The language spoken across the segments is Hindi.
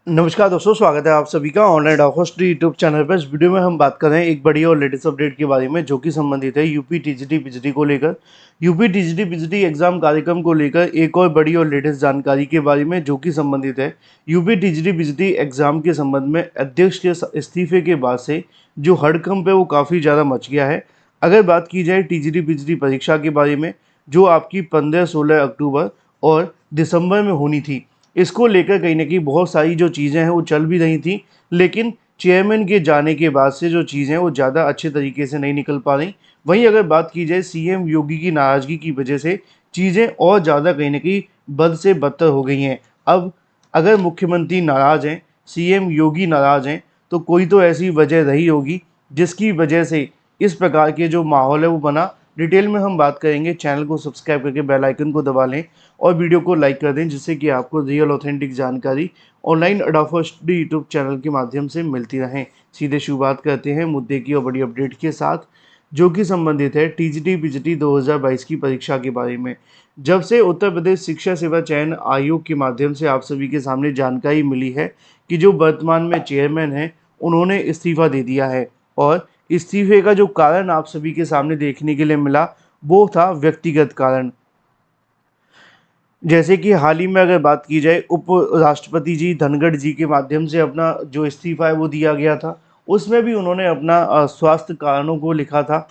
नमस्कार दोस्तों, स्वागत है आप सभी का ऑनलाइन डॉकहोस्ट यूट्यूब चैनल पर। इस वीडियो में हम बात कर रहे हैं एक बड़ी और लेटेस्ट अपडेट के बारे में, जो कि संबंधित है यूपी टीजीटी पीजीटी को लेकर। यूपी टीजीटी पीजीटी एग्जाम कार्यक्रम को लेकर एक और बड़ी और लेटेस्ट जानकारी के बारे में, जो कि संबंधित है यूपी टीजीटी पीजीटी एग्जाम के संबंध में अध्यक्ष के इस्तीफे के बाद से जो हड़कंप है वो काफ़ी ज़्यादा मच गया है। अगर बात की जाए टीजीटी पीजीटी परीक्षा के बारे में, जो आपकी 15-16 अक्टूबर और दिसंबर में होनी थी, इसको लेकर कहीं ना कहीं बहुत सारी जो चीज़ें हैं वो चल भी रही थी, लेकिन चेयरमैन के जाने के बाद से जो चीज़ें हैं वो ज़्यादा अच्छे तरीके से नहीं निकल पा रही। वहीं अगर बात की जाए सीएम योगी की नाराज़गी की वजह से चीज़ें और ज़्यादा कहीं ना कहीं बद से बदतर हो गई हैं। अब अगर मुख्यमंत्री नाराज़ हैं, सीएम योगी नाराज़ हैं, तो कोई तो ऐसी वजह रही होगी जिसकी वजह से इस प्रकार के जो माहौल है वो बना। डिटेल में हम बात करेंगे। चैनल को सब्सक्राइब करके बेल आइकन को दबा लें और वीडियो को लाइक कर दें, जिससे कि आपको रियल ऑथेंटिक जानकारी ऑनलाइन अडॉफर्स्ट यूट्यूब चैनल के माध्यम से मिलती रहें। सीधे शुरुआत करते हैं मुद्दे की और बड़ी अपडेट के साथ, जो कि संबंधित है टीजीटी पीजीटी 2022 की परीक्षा के बारे में। जब से उत्तर प्रदेश शिक्षा सेवा चयन आयोग के माध्यम से आप सभी के सामने जानकारी मिली है कि जो वर्तमान में चेयरमैन हैं उन्होंने इस्तीफा दे दिया है, और इस्तीफे का जो कारण आप सभी के सामने देखने के लिए मिला वो था व्यक्तिगत कारण। जैसे कि हाल ही में अगर बात की जाए, उप राष्ट्रपति जी धनखड़ जी के माध्यम से अपना जो इस्तीफा है वो दिया गया था। उसमें भी उन्होंने अपना स्वास्थ्य कारणों को लिखा था।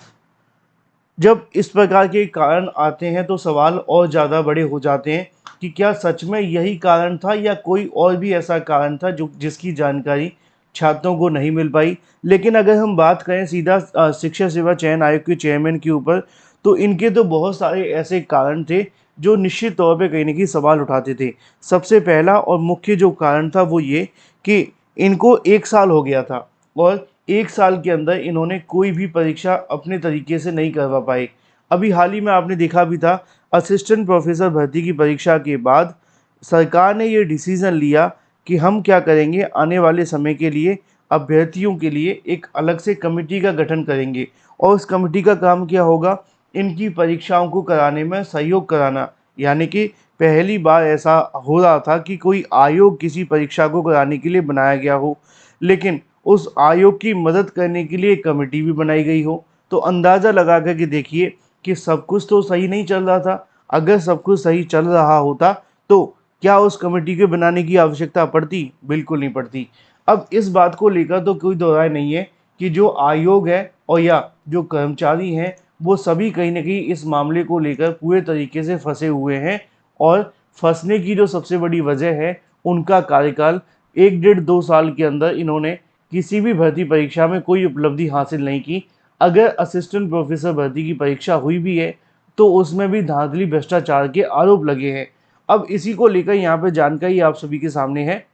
जब इस प्रकार के कारण आते हैं तो सवाल और ज़्यादा बड़े हो जाते हैं कि क्या सच में यही कारण था या कोई और भी ऐसा कारण था जो जिसकी जानकारी छात्रों को नहीं मिल पाई। लेकिन अगर हम बात करें सीधा शिक्षा सेवा चयन आयोग के चेयरमैन के ऊपर, तो इनके तो बहुत सारे ऐसे कारण थे जो निश्चित तौर पे कहीं ना कहीं सवाल उठाते थे। सबसे पहला और मुख्य जो कारण था वो ये कि इनको 1 साल हो गया था, और 1 साल के अंदर इन्होंने कोई भी परीक्षा अपने तरीके से नहीं करवा पाए। अभी हाल ही में आपने देखा भी था, असिस्टेंट प्रोफेसर भर्ती की परीक्षा के बाद सरकार ने ये डिसीज़न लिया कि हम क्या करेंगे, आने वाले समय के लिए अभ्यर्थियों के लिए एक अलग से कमेटी का गठन करेंगे। और उस कमेटी का काम क्या होगा, इनकी परीक्षाओं को कराने में सहयोग कराना। यानी कि पहली बार ऐसा हो रहा था कि कोई आयोग किसी परीक्षा को कराने के लिए बनाया गया हो, लेकिन उस आयोग की मदद करने के लिए एक कमेटी भी बनाई गई हो। तो अंदाज़ा लगा कर के देखिए कि सब कुछ तो सही नहीं चल रहा था। अगर सब कुछ सही चल रहा होता तो क्या उस कमेटी के बनाने की आवश्यकता पड़ती? बिल्कुल नहीं पड़ती। अब इस बात को लेकर तो कोई दो राय नहीं है कि जो आयोग है और या जो कर्मचारी हैं, वो सभी कहीं न कहीं इस मामले को लेकर पूरे तरीके से फँसे हुए हैं। और फँसने की जो सबसे बड़ी वजह है, उनका कार्यकाल 1 डेढ़ 2 साल के अंदर इन्होंने किसी भी भर्ती परीक्षा में कोई उपलब्धि हासिल नहीं की। अगर असिस्टेंट प्रोफेसर भर्ती की परीक्षा हुई भी है तो उसमें भी धांधली भ्रष्टाचार के आरोप लगे हैं। अब इसी को लेकर यहाँ पे जानकारी आप सभी के सामने है,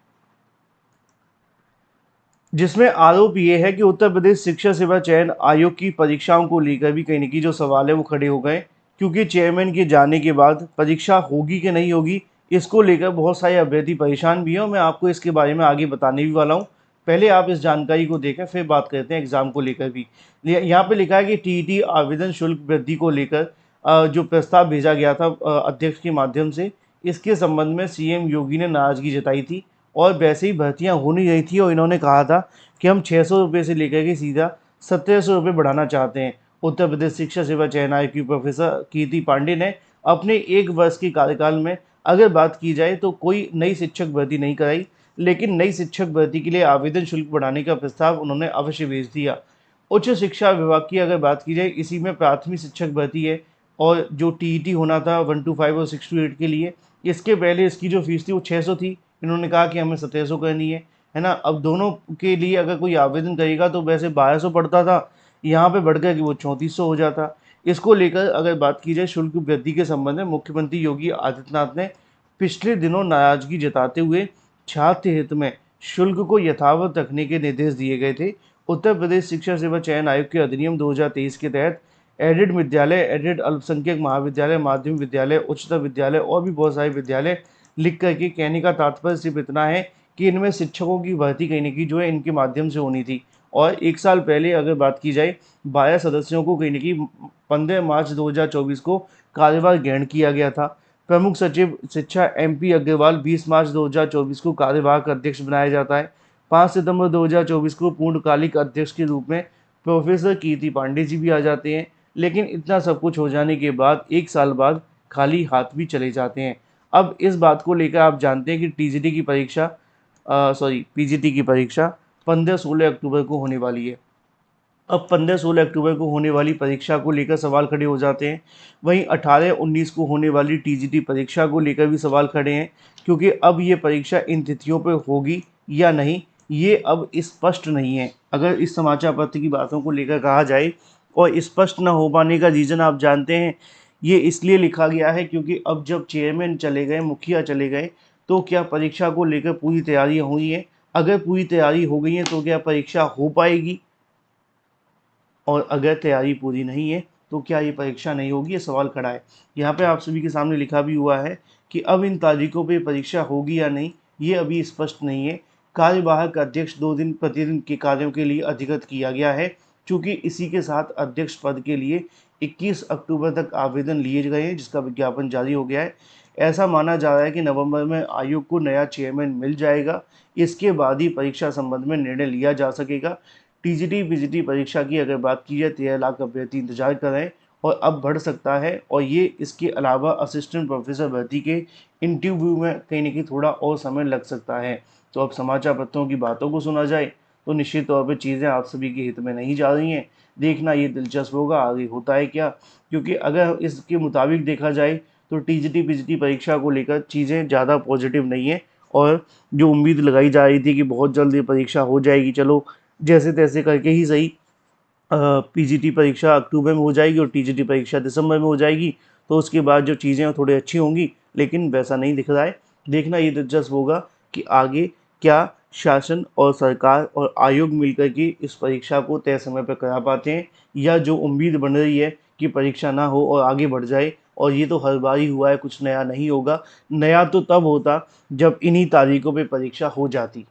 जिसमें आरोप ये है कि उत्तर प्रदेश शिक्षा सेवा चयन आयोग की परीक्षाओं को लेकर भी कहीं न कहीं जो सवाल है वो खड़े हो गए। क्योंकि चेयरमैन के जाने के बाद परीक्षा होगी कि नहीं होगी, इसको लेकर बहुत सारे अभ्यर्थी परेशान भी हैं, और मैं आपको इसके बारे में आगे बताने भी वाला हूँ। पहले आप इस जानकारी को देखें, फिर बात करते हैं एग्ज़ाम को लेकर भी। यहाँ पे लिखा है कि टीईटी आवेदन शुल्क वृद्धि को लेकर जो प्रस्ताव भेजा गया था अध्यक्ष के माध्यम से, इसके संबंध में सीएम योगी ने नाराज़गी जताई थी। और वैसे ही भर्तियां हो नहीं रही थी, और इन्होंने कहा था कि हम 600 रुपये से लेकर के सीधा 1700 रुपये बढ़ाना चाहते हैं। उत्तर प्रदेश शिक्षा सेवा चयन आयोग की प्रोफेसर कीर्ति पांडे ने अपने 1 वर्ष के कार्यकाल में अगर बात की जाए तो कोई नई शिक्षक भर्ती नहीं कराई, लेकिन नई शिक्षक भर्ती के लिए आवेदन शुल्क बढ़ाने का प्रस्ताव उन्होंने अवश्य भेज दिया। उच्च शिक्षा विभाग की अगर बात की जाए, इसी में प्राथमिक शिक्षक भर्ती है, और जो टीईटी होना था 1 to 5 और 6 to 8 के लिए, इसके पहले इसकी जो फीस थी वो 600 थी। इन्होंने कहा कि हमें 1700 करनी है ना। अब दोनों के लिए अगर कोई आवेदन करेगा तो वैसे 1200 पड़ता था, यहाँ पे बढ़ गया कि वो 3400 हो जाता। इसको लेकर अगर बात की जाए शुल्क वृद्धि के संबंध में, मुख्यमंत्री योगी आदित्यनाथ ने पिछले दिनों नाराजगी जताते हुए छात्र हित में शुल्क को यथावत रखने के निर्देश दिए गए थे। उत्तर प्रदेश शिक्षा सेवा चयन आयोग के अधिनियम 2023 के तहत एडेड विद्यालय, एडेड अल्पसंख्यक महाविद्यालय, माध्यमिक विद्यालय, उच्चतर विद्यालय और भी बहुत सारे विद्यालय लिख करके कहने का तात्पर्य सिर्फ इतना है कि इनमें शिक्षकों की भर्ती कहीं न कहीं जो है इनके माध्यम से होनी थी। और 1 साल पहले अगर बात की जाए, 12 सदस्यों को कहीं न कहीं 15 मार्च 2024 को कार्यभार ग्रहण किया गया था। प्रमुख सचिव शिक्षा MP अग्रवाल 20 मार्च 2024 को कार्यवाहक अध्यक्ष बनाया जाता है। 5 सितंबर 2024 को पूर्णकालिक अध्यक्ष के रूप में प्रोफेसर कीर्ति पांडे जी भी आ जाते हैं। लेकिन इतना सब कुछ हो जाने के बाद 1 साल बाद खाली हाथ भी चले जाते हैं। अब इस बात को लेकर आप जानते हैं कि TGT की परीक्षा PGT की परीक्षा 15-16 अक्टूबर को होने वाली है। अब 15-16 अक्टूबर को होने वाली परीक्षा को लेकर सवाल खड़े हो जाते हैं। वहीं 18-19 को होने वाली TGT परीक्षा को लेकर भी सवाल खड़े हैं, क्योंकि अब ये परीक्षा इन तिथियों पर होगी या नहीं, ये अब स्पष्ट नहीं है। अगर इस समाचार पत्र की बातों को लेकर कहा जाए और स्पष्ट न हो पाने का रीज़न आप जानते हैं, ये इसलिए लिखा गया है क्योंकि अब जब चेयरमैन चले गए, मुखिया चले गए, तो क्या परीक्षा को लेकर पूरी तैयारियां हुई हैं? अगर पूरी तैयारी हो गई है तो क्या परीक्षा हो पाएगी? और अगर तैयारी पूरी नहीं है तो क्या ये परीक्षा नहीं होगी? ये सवाल खड़ा है। यहाँ पे आप सभी के सामने लिखा भी हुआ है कि अब इन तारीखों पे परीक्षा होगी या नहीं, ये अभी स्पष्ट नहीं है। कार्यवाहक अध्यक्ष 2 दिन प्रतिदिन के कार्यों के लिए अधिकृत किया गया है। चूँकि इसी के साथ अध्यक्ष पद के लिए 21 अक्टूबर तक आवेदन लिए गए हैं, जिसका विज्ञापन जारी हो गया है। ऐसा माना जा रहा है कि नवंबर में आयोग को नया चेयरमैन मिल जाएगा। इसके बाद ही परीक्षा संबंध में निर्णय लिया जा सकेगा। TGT PGT परीक्षा की अगर बात की जाए, 13 लाख अभ्यर्थी इंतजार कर रहे हैं और अब बढ़ सकता है। और ये इसके अलावा असिस्टेंट प्रोफेसर भर्ती के इंटरव्यू में कहीं ना कहीं थोड़ा और समय लग सकता है। तो अब समाचार पत्रों की बातों को सुना जाए तो निश्चित तौर पर चीज़ें आप सभी के हित में नहीं जा रही हैं। देखना ये दिलचस्प होगा आगे होता है क्या, क्योंकि अगर इसके मुताबिक देखा जाए तो TGT PGT परीक्षा को लेकर चीज़ें ज़्यादा पॉजिटिव नहीं है। और जो उम्मीद लगाई जा रही थी कि बहुत जल्द ये परीक्षा हो जाएगी, चलो जैसे तैसे करके ही सही, PGT परीक्षा अक्टूबर में हो जाएगी और TGT परीक्षा दिसंबर में हो जाएगी, तो उसके बाद जो चीज़ें हैं थोड़ी अच्छी होंगी। लेकिन वैसा नहीं दिख रहा है। देखना ये दिलचस्प होगा कि आगे क्या शासन और सरकार और आयोग मिलकर के इस परीक्षा को तय समय पर करा पाते हैं, या जो उम्मीद बन रही है कि परीक्षा ना हो और आगे बढ़ जाए। और ये तो हर बार ही हुआ है, कुछ नया नहीं होगा। नया तो तब होता जब इन्हीं तारीखों पे परीक्षा हो जाती,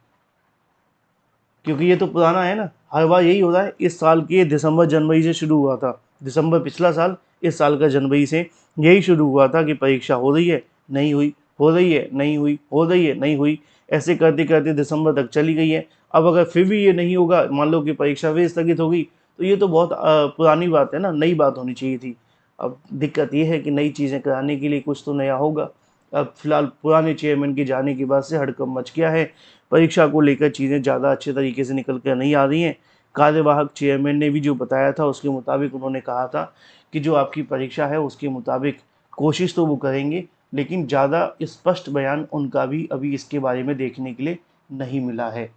क्योंकि ये तो पुराना है ना। हर बार यही हो रहा है। इस साल के दिसंबर जनवरी से शुरू हुआ था, दिसंबर पिछला साल, इस साल का जनवरी से यही शुरू हुआ था कि परीक्षा हो रही है, नहीं हुई, हो रही है, नहीं हुई, हो रही है, नहीं हुई। ऐसे करते करते दिसंबर तक चली गई है। अब अगर फिर भी ये नहीं होगा, मान लो कि परीक्षा फिर स्थगित हो गई, तो ये तो बहुत पुरानी बात है ना, नई बात होनी चाहिए थी। अब दिक्कत ये है कि नई चीज़ें कराने के लिए कुछ तो नया होगा। अब फिलहाल पुराने चेयरमैन के जाने के बाद से हड़कंप मच गया है। परीक्षा को लेकर चीज़ें ज़्यादा अच्छे तरीके से निकल कर नहीं आ रही हैं। कार्यवाहक चेयरमैन ने भी जो बताया था उसके मुताबिक उन्होंने कहा था कि जो आपकी परीक्षा है उसके मुताबिक कोशिश तो वो करेंगे, लेकिन ज़्यादा स्पष्ट बयान उनका भी अभी इसके बारे में देखने के लिए नहीं मिला है।